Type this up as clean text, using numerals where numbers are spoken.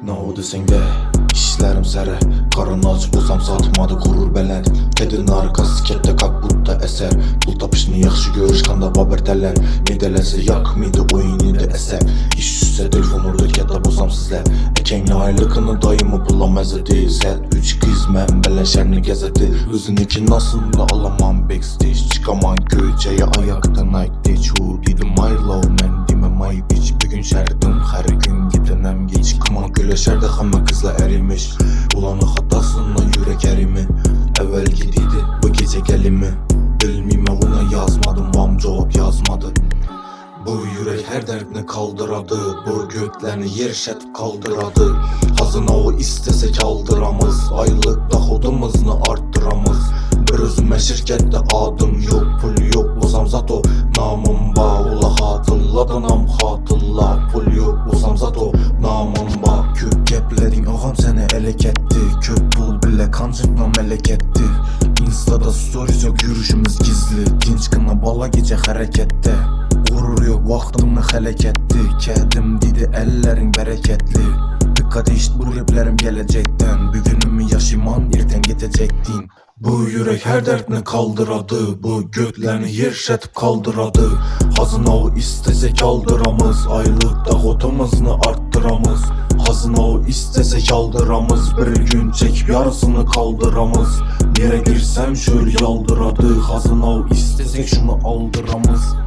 Ne oldu sende? İşlerim sere Karın aç bulsam satmadı gurur belən Kedin arkası kette kakbutta eser Pul tapışını yaxşı görüş kanda babır tələn Medələsi yak midi oyun indi eser İş üstə telefon orada ketta bulsam sizlər Ekengli aylıqını dayımı bulam əzədi Sət 3 qız mən belən şərni gəzədi Özünüki nasıl da alamam backstage Çıkaman göycəyə ayaqdan Nike Chu dedim my love mən demə my bitch Bugün şərdim hər gün gidənəm geç Kaman güləşərdə xəmə qızla ərimiş Ulanı xatasından yürək ərimi Əvvəl gidiydi bu gecə gəlimi Bilmimə ona yazmadım vam cavab yazmadı Bu yürək hər dərdini kaldıradı Bu götlərini yer şətib kaldıradı Hazına o istəsək aldıramız Aylıq daxodumuzunu arttıramız Bir özümə şirkətdə adım yox pul yox Ozam zato namım ba Ola hatırladanam hatırla Pul yox ozam zato namım ba Köp gəplərin ağam səni ələ getdi Köp pul bilə kancıqla mələk etdi Instada stories yok yürüyüşümüz gizli Dinç qına bala gecə hərəkətdə Gurur yok vaxtımla xələk etdi Kədim dedi əllərin bərəkətli Dikkat işt bu replərim gələcəkdən Bugünümü yaşaman ertən getəcəkdin Bu yürək hər dərdini kaldıradı Bu götlərini yer şətib kaldıradı Hazına o istəsək aldıramız Aylıqda xotumuzunu arttıramız Hazına o istəsək aldıramız Bir gün çəkib yarısını kaldıramız Yerə girsəm şöyle yaldıradı Hazına o istəsək şunu aldıramız